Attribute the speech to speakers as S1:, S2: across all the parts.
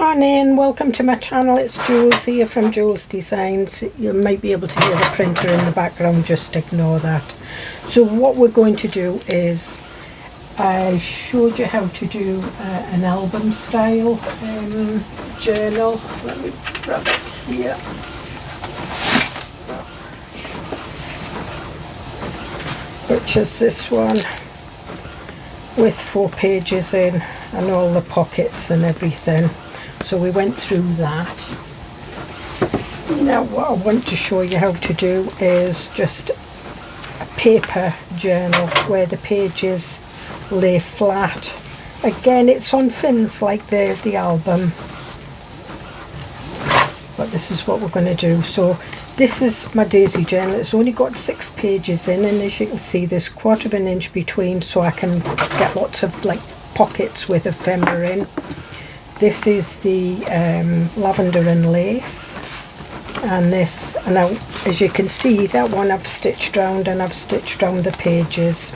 S1: Morning, welcome to my channel. It's Jules here from JoolsEDesigns. You might be able to hear the printer in the background, just ignore that. So what we're going to do is, I showed you how to do an album style journal. Let me grab it here. Which is this one with 4 pages in and all the pockets and everything. So we went through that. Now what I want to show you how to do is just a paper journal where the pages lay flat. Again, it's on fins like the album, but this is what we're going to do. So this is my daisy journal. It's only got 6 pages in, and as you can see there's 1/4 of an inch between, so I can get lots of like pockets with ephemera in. This is the lavender and lace, and this, and now as you can see that one I've stitched round, and I've stitched round the pages.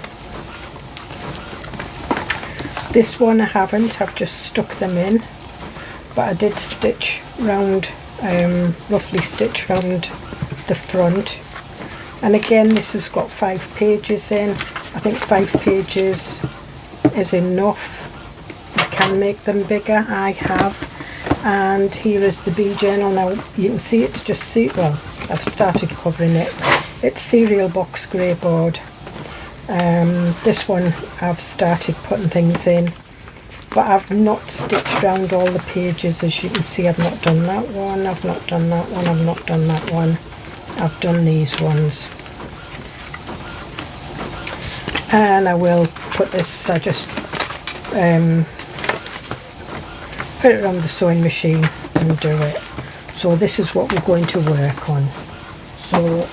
S1: This one I haven't, I've just stuck them in, but I did stitch round, roughly stitch round the front. And again, this has got 5 pages in. I think 5 pages is enough. You can make them bigger, I have. And here is the bee journal. Now you can see it's just, well, I've started covering it. It's cereal box grey board. This one I've started putting things in, but I've not stitched round all the pages. As you can see, I've not done that one, I've not done that one, I've not done that one. I've done these ones. And I will put this, I just put it on the sewing machine and do it. So this is what we're going to work on. So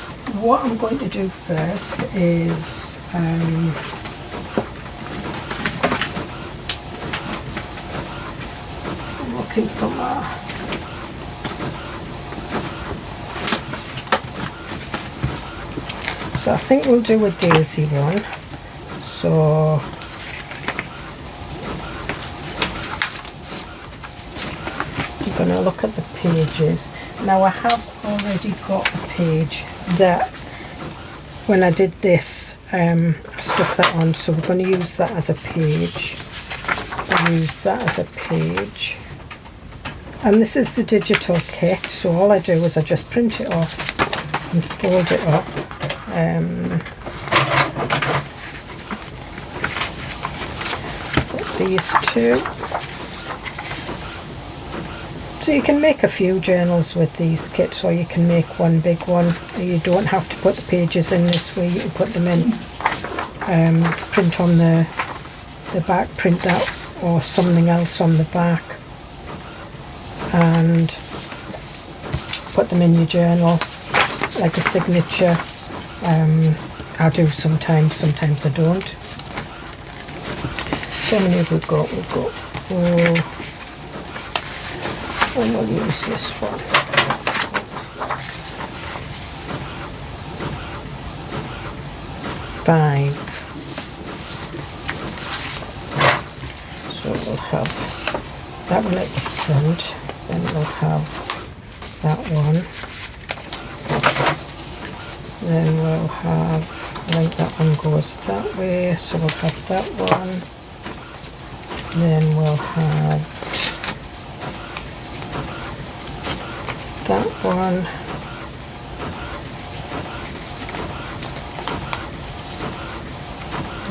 S1: what I'm going to do first is looking for my so I think we'll do a daisy one. So I'm going to look at the pages. Now I have already got a page that when I did this I stuck that on, so we're going to use that as a page. I'll use that as a page. And this is the digital kit, so all I do is I just print it off and fold it up. These two. So you can make a few journals with these kits, or you can make one big one. You don't have to put the pages in this way, you can put them in, print on the back, print that or something else on the back, and put them in your journal like a signature. I do sometimes I don't. How many have we got? We've got 4. And we'll use this one. 5. So we'll have that one at the front, then we'll have that one, then we'll have, I think that one goes that way, so we'll have that one, then we'll have that one,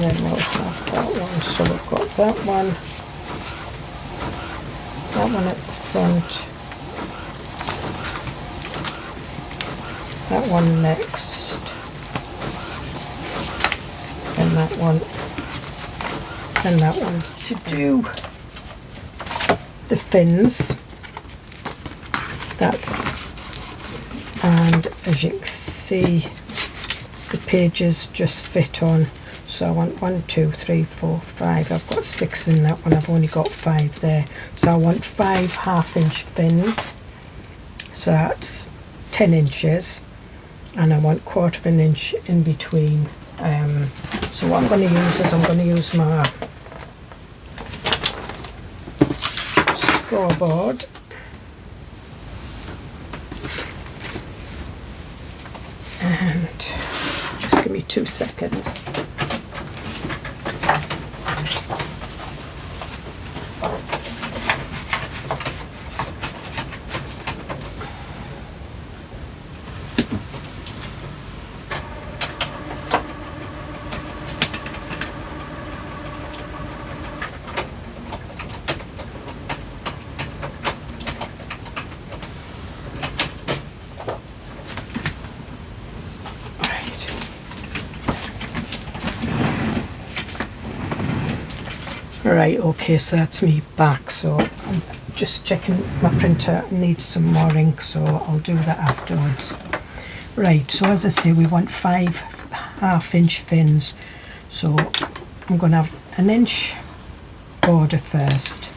S1: then we'll have that one. So we've got that one at the front, that one next, and that one, and that one. To do the fins, and as you can see the pages just fit on, so I want 1, 2, 3, 4, 5. I've got 6 in that one, I've only got 5 there, so I want 5 1/2-inch fins, so that's 10 inches, and I want 1/4 of an inch in between. So what I'm going to use is I'm going to use my scoreboard. And just give me 2 seconds. Right, okay, so that's me back, so I'm just checking my printer needs some more ink, so I'll do that afterwards. Right, so as I say, we want 5 half-inch fins, so I'm going to have an inch border first,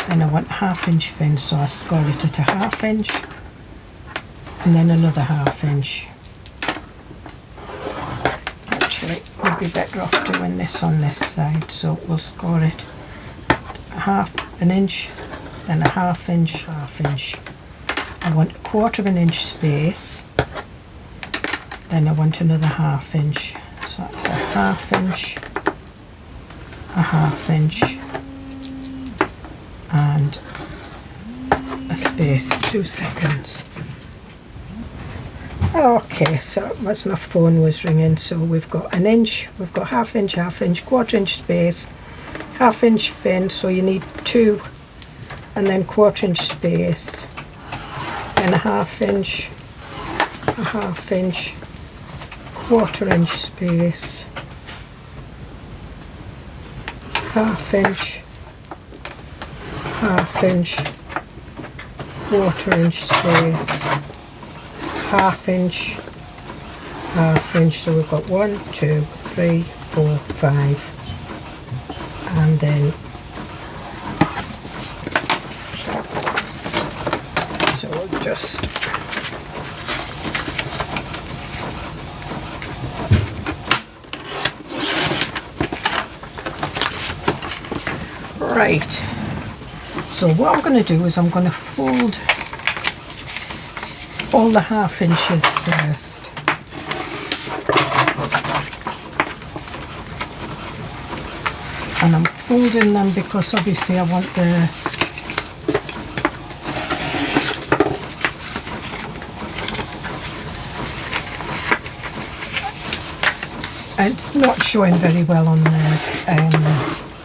S1: then I want half-inch fins, so I score it at a half-inch, and then another half-inch. Actually, we'd be better off doing this on this side, so we'll score it an inch, then a half-inch, half-inch. I want a 1/4 inch space, then I want another half-inch, so that's a half-inch, a half-inch, and a space. 2 seconds. Okay, so as my phone was ringing, so we've got an inch, we've got half-inch, half-inch, 1/4 inch space, half-inch fin, so you need 2, and then 1/4 inch space, and a half-inch, a half-inch, 1/4 inch space, half-inch, half-inch, 1/4 inch space, half-inch, half-inch, so we've got 1, 2, 3, 4, 5, and then so we'll just right, so what I'm going to do is I'm going to fold all the half-inches first. And I'm folding them because obviously I want it's not showing very well on the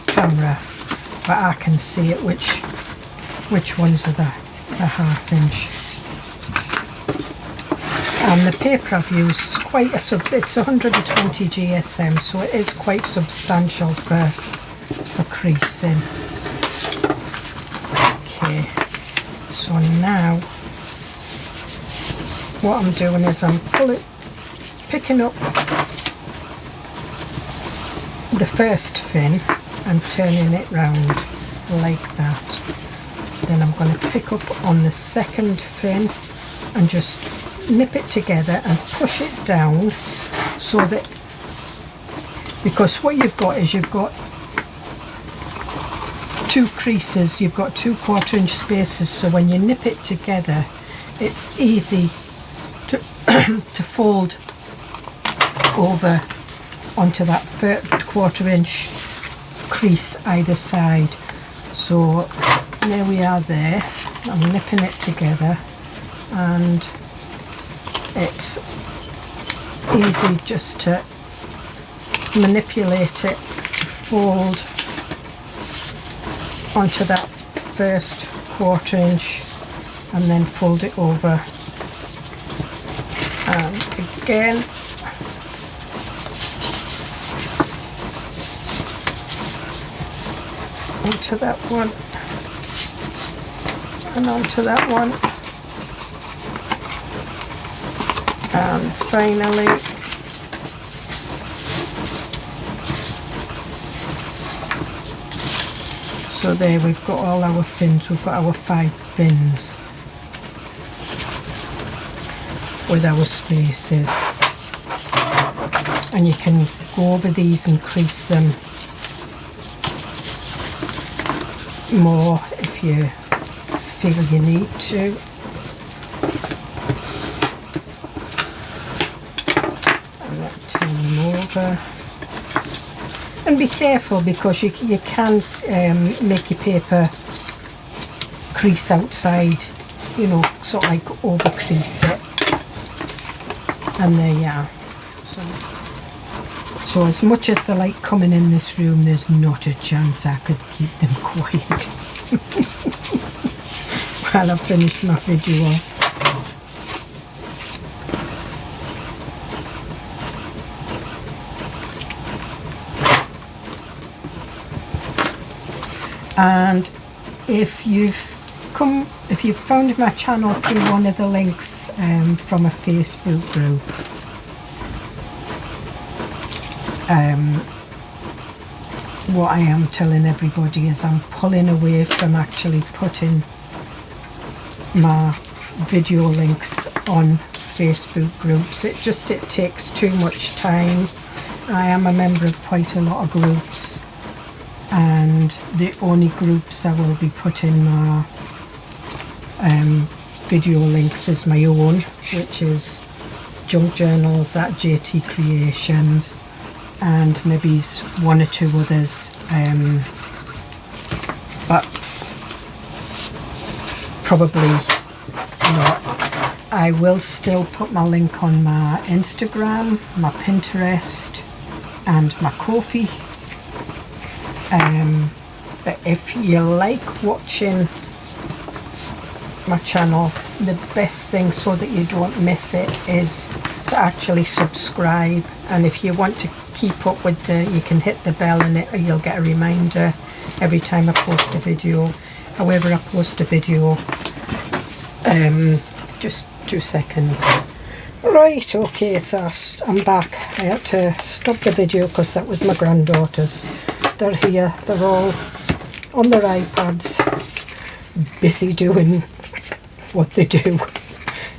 S1: camera, but I can see it which ones are the half-inch. And the paper I've used is quite it's 120 GSM, so it is quite substantial for creasing. Okay, so now what I'm doing is I'm picking up the first fin and turning it round like that. Then I'm going to pick up on the second fin and just nip it together and push it down, so that, because what you've got is you've got 2 creases, you've got 2 1/4 inch spaces, so when you nip it together it's easy to to fold over onto that 1/4 inch crease either side. So there we are there. I'm nipping it together, and it's easy just to manipulate it, fold onto that first 1/4 inch and then fold it over, and again onto that one and onto that one, and finally so there we've got all our fins, we've got our 5 fins with our spaces, and you can go over these and crease them more if you feel you need to. And then turn them over. And be careful, because you can make your paper crease outside, you know, sort of like over crease it. And there you are. So as much as they like coming in this room, there's not a chance I could keep them quiet while I finished my video. And if you've found my channel through one of the links from a Facebook group, what I am telling everybody is I'm pulling away from actually putting my video links on Facebook groups. It takes too much time. I am a member of quite a lot of groups, and the only groups I will be putting my video links is my own, which is Junk Journals at JT Creations, and maybe one or two others, but probably not. I will still put my link on my Instagram, my Pinterest and my Ko-fi. But if you like watching my channel, the best thing so that you don't miss it is to actually subscribe. And if you want to keep up with you can hit the bell, and you'll get a reminder every time I post a video. However I post a video, just 2 seconds. Right, okay, so I'm back. I had to stop the video because that was my granddaughters. They're here, they're all on their iPads, busy doing what they do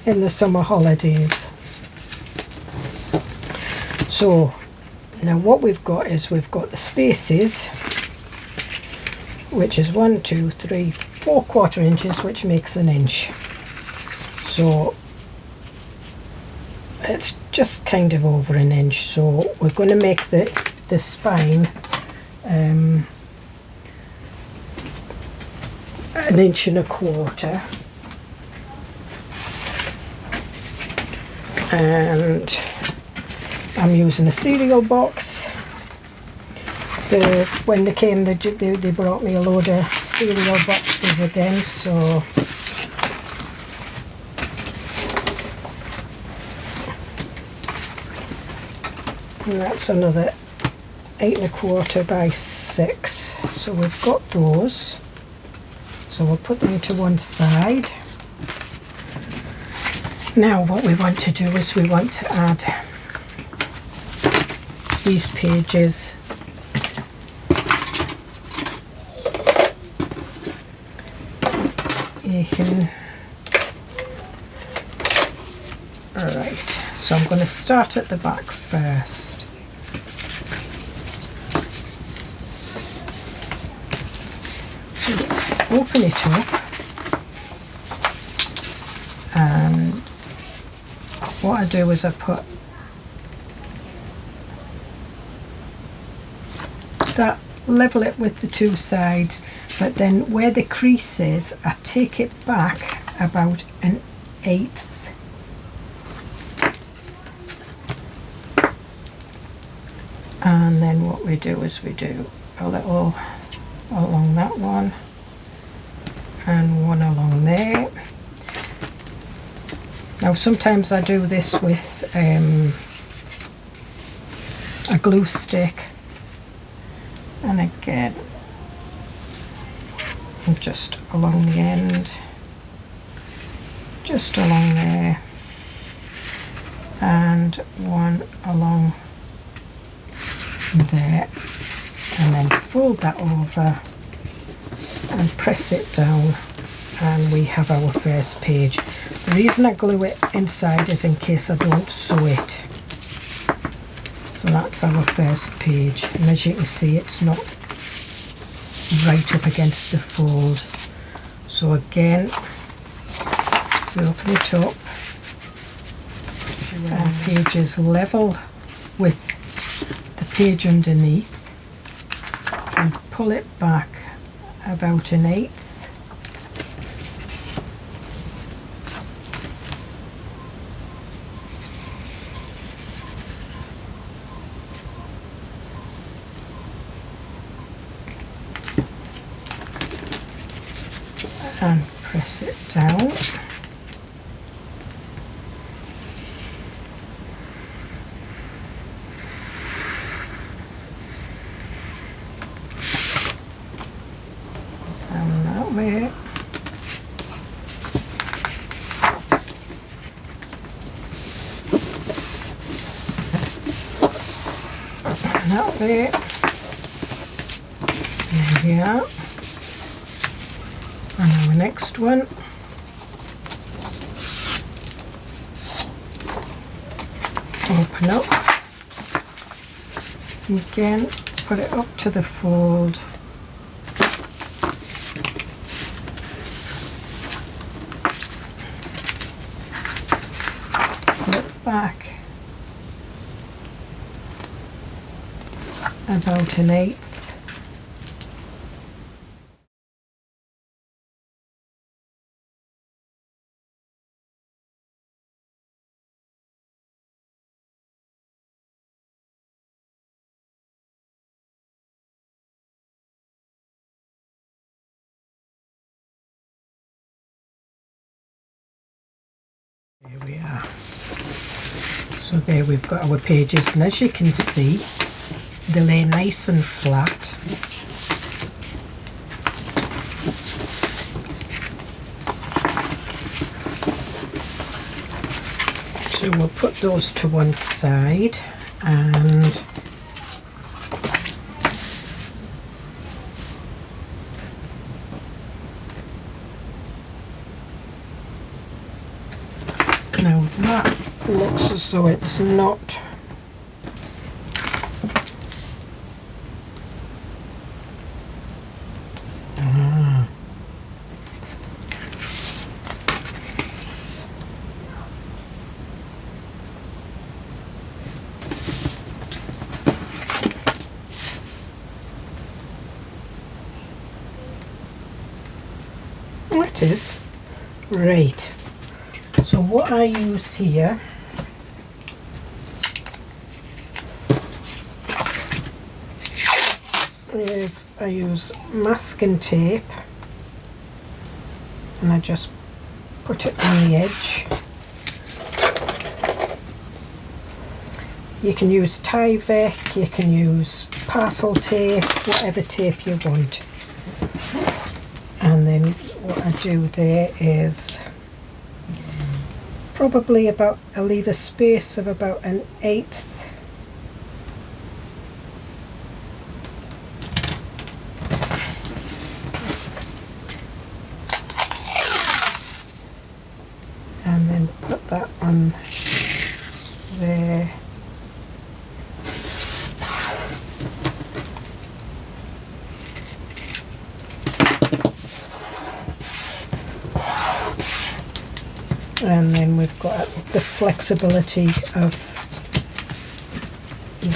S1: in the summer holidays. So now what we've got is we've got the spaces, which is 1, 2, 3, 4 1/4 inches, which makes an inch. So it's just kind of over an inch. So we're going to make the spine 1 1/4 inches. And I'm using a cereal box. When they came, they brought me a load of cereal boxes again, so and that's another 8 1/4 by 6. So we've got those. So we'll put them to one side. Now what we want to do is we want to add these pages alright, so I'm going to start at the back first. So open it up, and what I do is I put that, level it with the 2 sides, but then where the crease is, I take it back about 1/8. And then what we do is we do a little along that one and one along there. Now sometimes I do this with a glue stick, and again just along the end, just along there, and one along there, and then fold that over and press it down, and we have our first page. The reason I glue it inside is in case I don't sew it. So that's our first page, and as you can see, it's not right up against the fold. So again, we open it up, our page is level with the page underneath, and pull it back about 1/8. And press it down. Down that way. And that way. There we are. And our next one. Open up. Again, put it up to the fold. Pull it back about 1/8. There we are. So there we've got our pages, and as you can see, they lay nice and flat. So we'll put those to one side, and now that looks as though it's not it is. Right. So what I use here is I use masking tape, and I just put it on the edge. You can use Tyvek, you can use parcel tape, whatever tape you want. And then what I do there is probably about, I leave a space of about 1/8. And then put that on there. And then we've got the flexibility of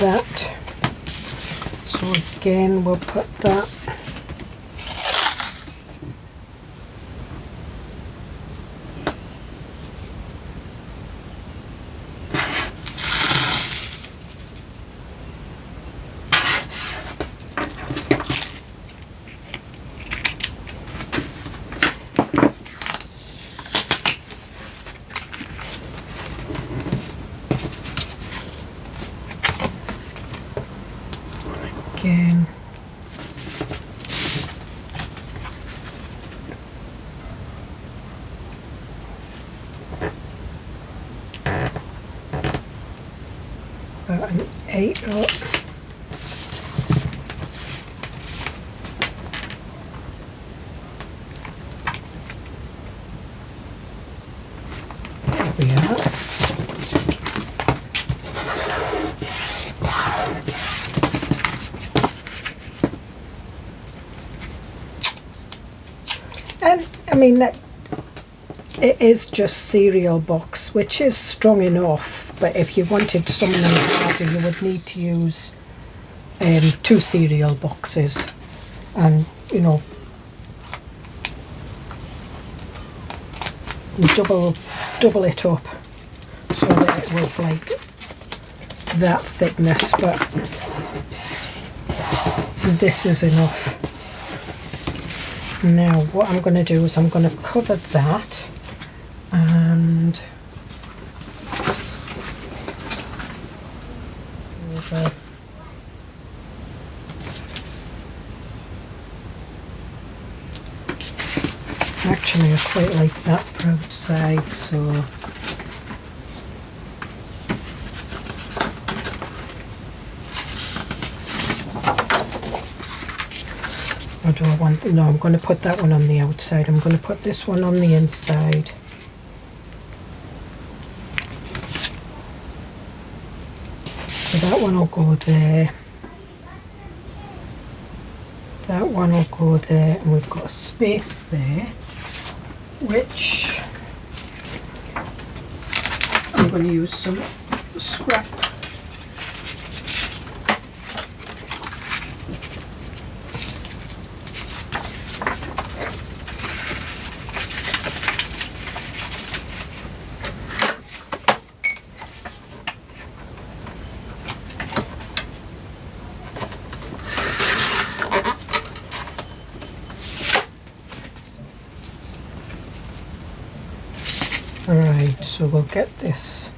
S1: that. So again, we'll put that again. About 1/8 up. There we are. mean, that it is just cereal box, which is strong enough, but if you wanted something harder, you would need to use 2 cereal boxes, and you know, double it up so that it was like that thickness, but this is enough. Now what I'm going to do is I'm going to cover that, and actually I quite like that for outside, so or do I want, no, I'm going to put that one on the outside. I'm going to put this one on the inside. So that one will go there. That one will go there, and we've got a space there, which I'm going to use some scrap. Alright, so we'll get this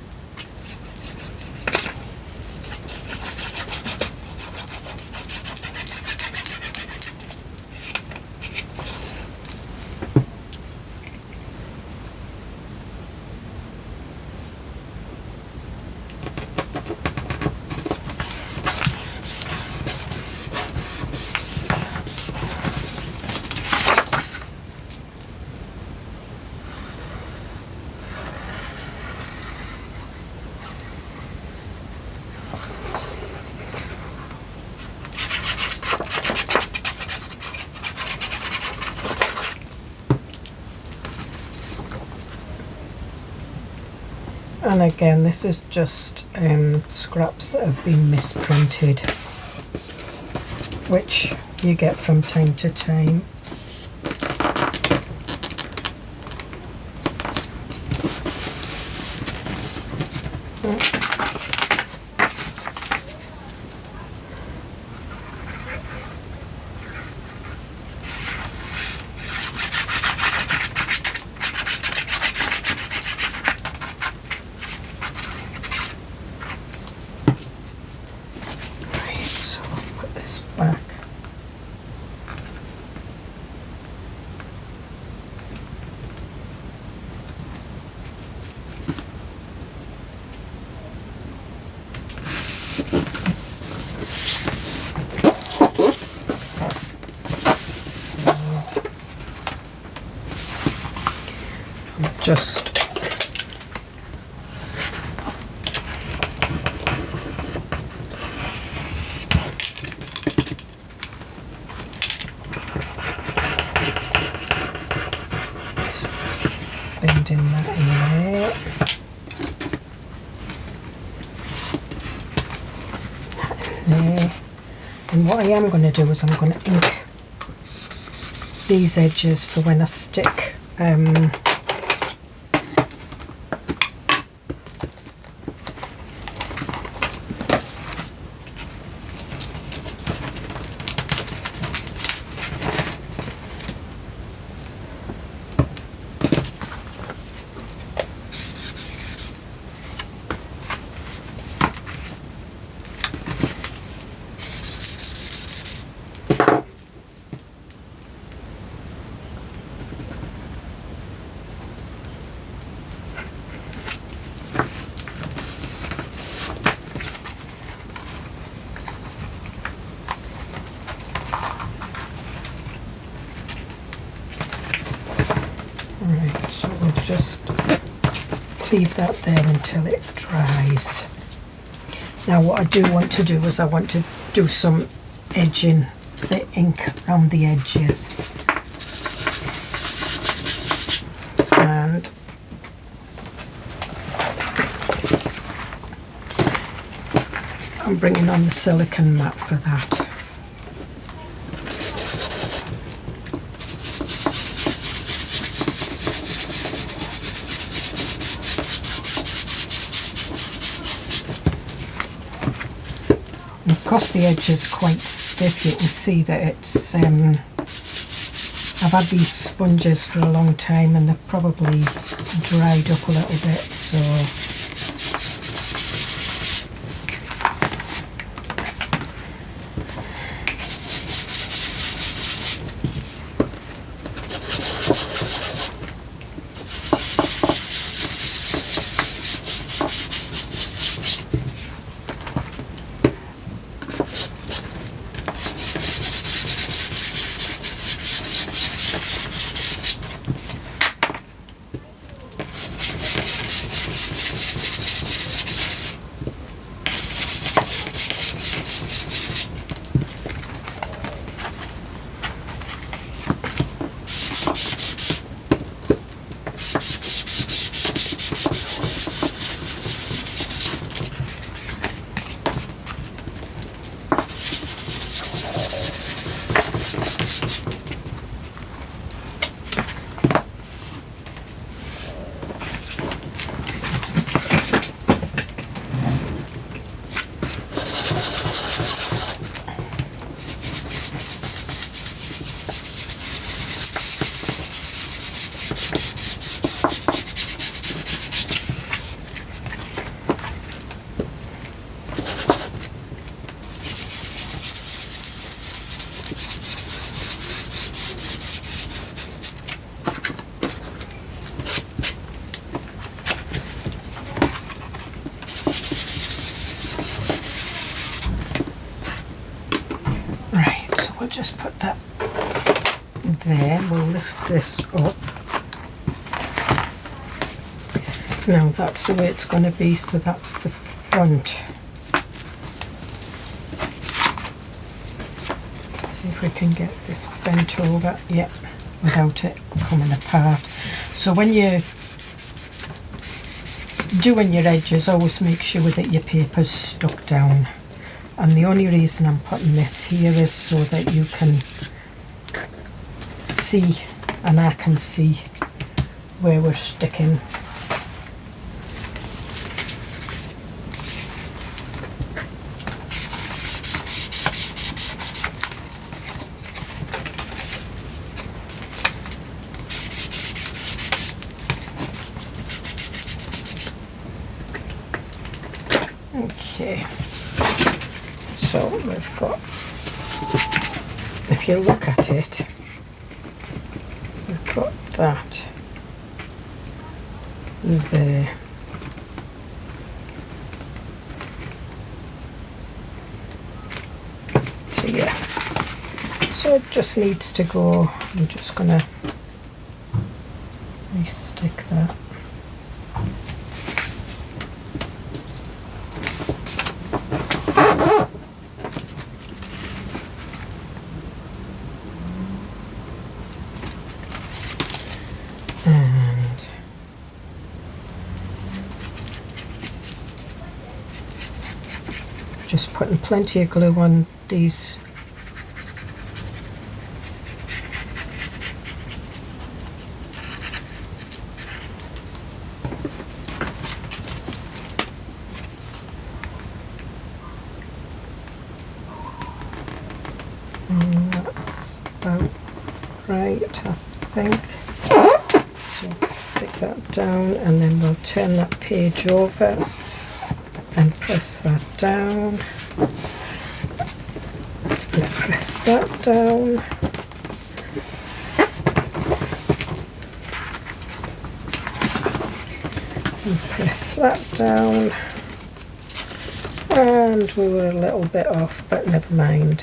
S1: and again, this is just scraps that have been misprinted, which you get from time to time. Back. Just bending that in there. That in there. And what I am going to do is I'm going to ink these edges for when I stick Right, so we'll just leave that there until it dries. Now what I do want to do is I want to do some edging the ink around the edges. I'm bringing on the silicone mat for that. Because the edge is quite stiff, you can see that it's I've had these sponges for a long time and they've probably dried up a little bit, so just put that there. We'll lift this up. Now that's the way it's going to be, so that's the front. See if we can get this bent over, yep, without it coming apart. So when you're doing your edges, always make sure that your paper's stuck down. And the only reason I'm putting this here is so that you can see, and I can see where we're sticking. Okay. So we've got, if you look at it, we've got that there. So yeah, so it just needs to go. I'm just gonna re-stick that. Just putting plenty of glue on these. And that's about right, I think. So stick that down and then we'll turn that page over and press that down, and press that down, and press that down, and we were a little bit off, but never mind.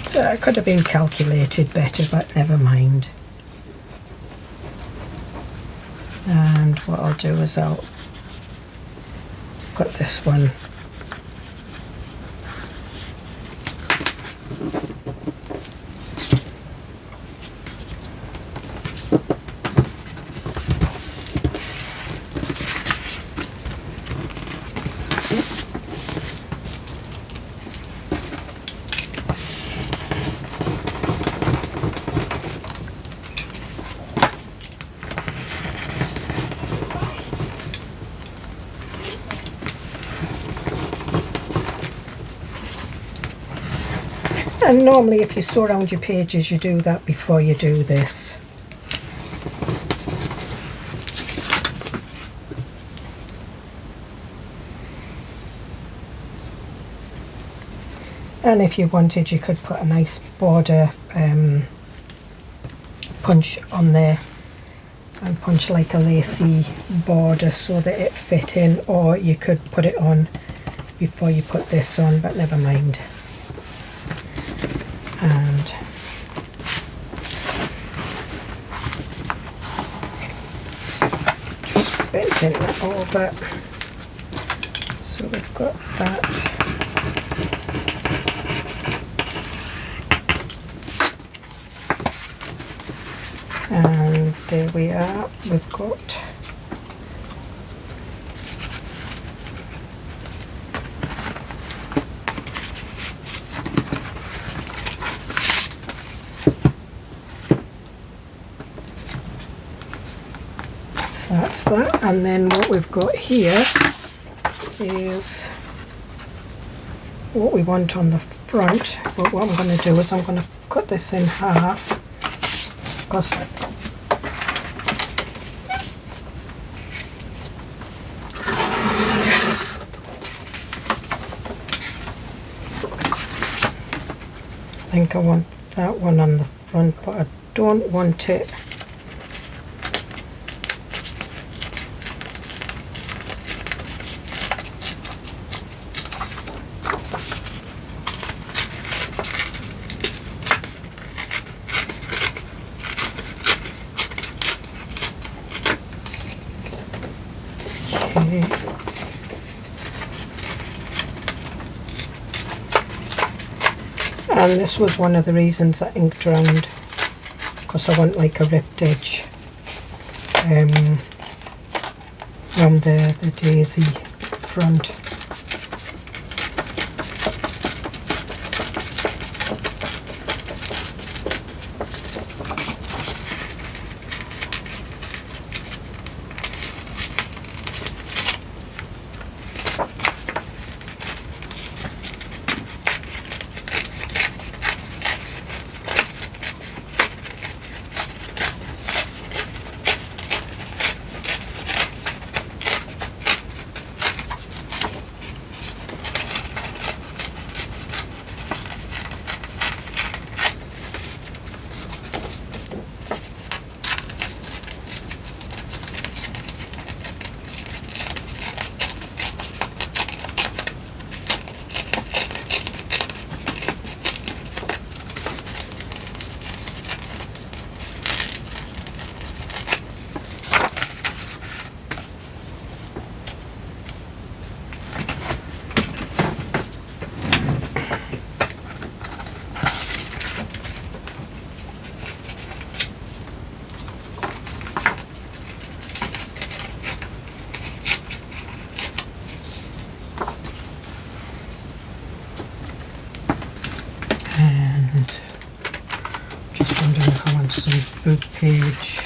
S1: So it could have been calculated better, but never mind. And what I'll do is I'll put this one And normally if you sew around your pages, you do that before you do this. And if you wanted, you could put a nice border punch on there and punch like a lacy border so that it fit in, or you could put it on before you put this on, but never mind. And just bending that over, so we've got that. And there we are, we've got so that's that. And then what we've got here is what we want on the front, but what I'm going to do is I'm going to cut this in half, because I think I want that one on the front, but I don't want it and this was one of the reasons I inked around, because I want like a ripped edge around the daisy front. Some book page.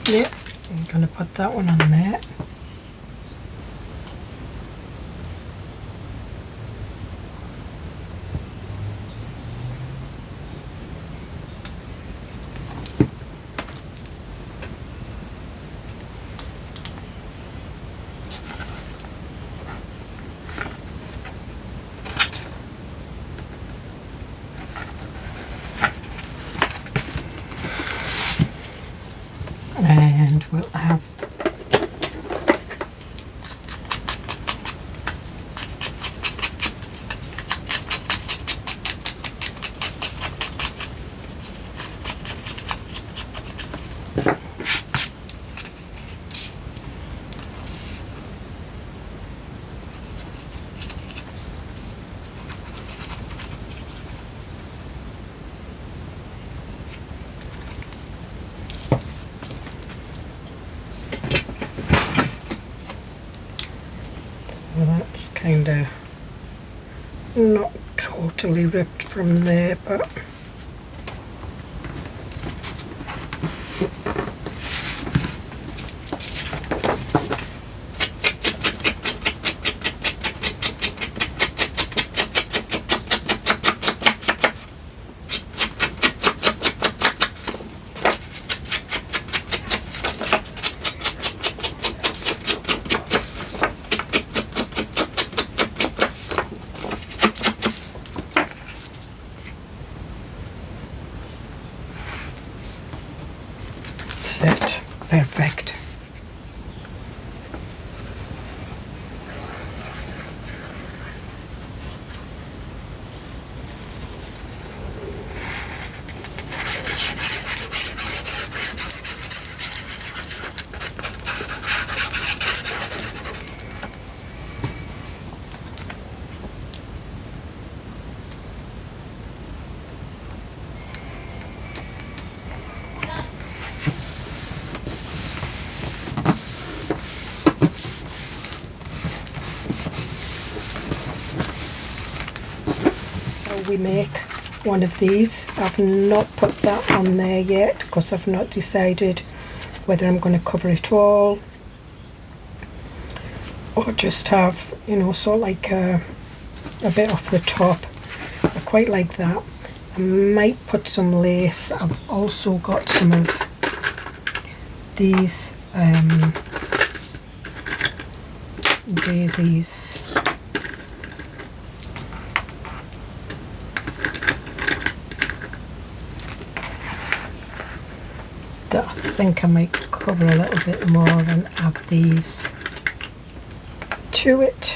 S1: Yep, I'm going to put that one on there. and we'll have well, that's kind of not totally ripped from there, but it. Perfect. We make one of these. I've not put that on there yet because I've not decided whether I'm going to cover it all or just have, you know, sort of like a bit off the top. I quite like that. I might put some lace. I've also got some of these daisies. That I think I might cover a little bit more and add these to it,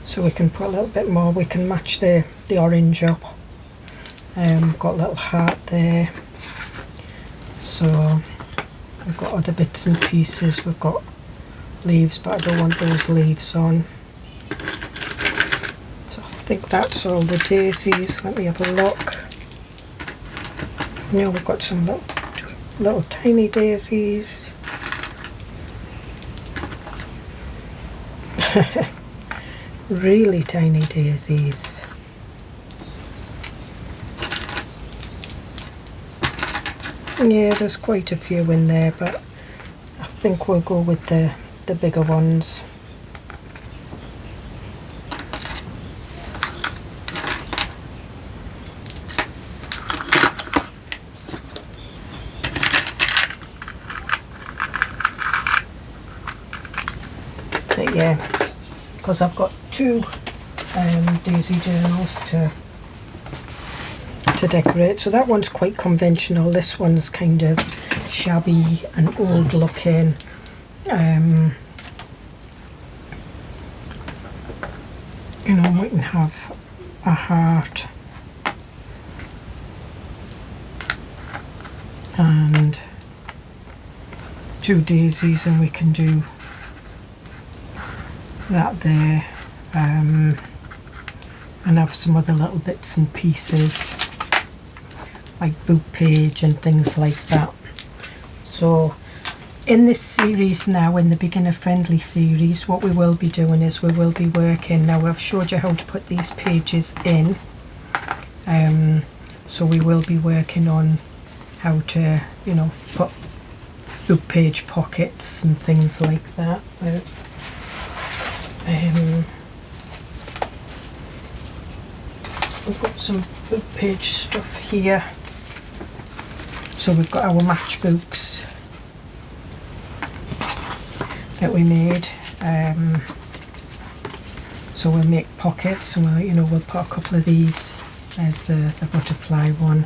S1: so we can put a little bit more. We can match the orange up. Got a little heart there, so we've got other bits and pieces. We've got leaves, but I don't want those leaves on, so I think that's all the daisies. Let me have a look. Now we've got some little tiny daisies. Really tiny daisies. Yeah, there's quite a few in there, but I think we'll go with the bigger ones. But yeah, because I've got two daisy journals to decorate. So that one's quite conventional. This one's kind of shabby and old looking. You know, we can have a heart and two daisies, and we can do that there, and have some other little bits and pieces like book page and things like that. So in this series now, in the beginner friendly series, what we will be doing is we will be working, now I've showed you how to put these pages in, so we will be working on how to, you know, put book page pockets and things like that. We've got some book page stuff here. So we've got our matchbooks that we made. So we'll make pockets, and we'll put a couple of these. There's the butterfly one,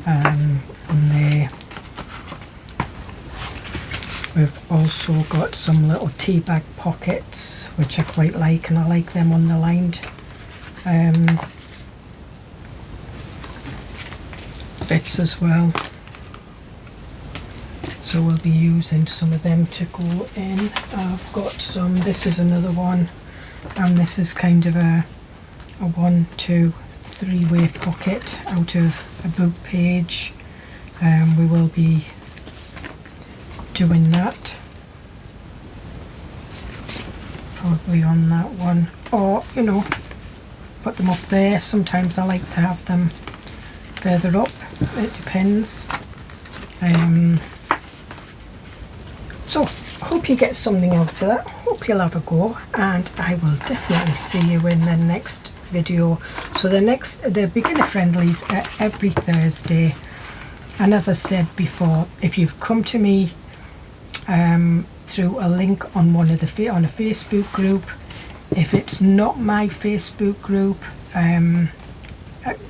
S1: and there. We've also got some little tea bag pockets, which I quite like, and I like them underlined. Bits as well. So we'll be using some of them to go in. I've got some, this is another one, and this is kind of a 1, 2, 3-way pocket out of a book page. We will be doing that probably on that one, or put them up there. Sometimes I like to have them further up, it depends. So hope you get something out of that, hope you'll have a go, and I will definitely see you in the next video. So the beginner friendlies are every Thursday, and as I said before, if you've come to me through a link on on a Facebook group, if it's not my Facebook group,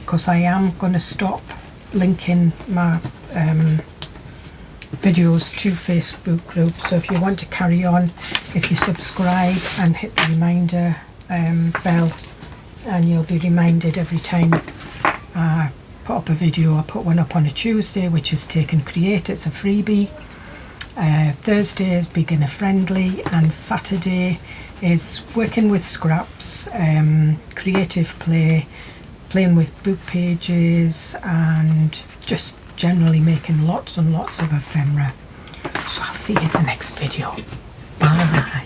S1: because I am going to stop linking my videos to Facebook groups, so if you want to carry on, if you subscribe and hit the reminder bell, and you'll be reminded every time I put up a video. I put one up on a Tuesday, which is Take and Create, it's a freebie. Thursday is beginner friendly, and Saturday is working with scraps, creative play, playing with book pages, and just generally making lots and lots of ephemera. So I'll see you in the next video. Bye.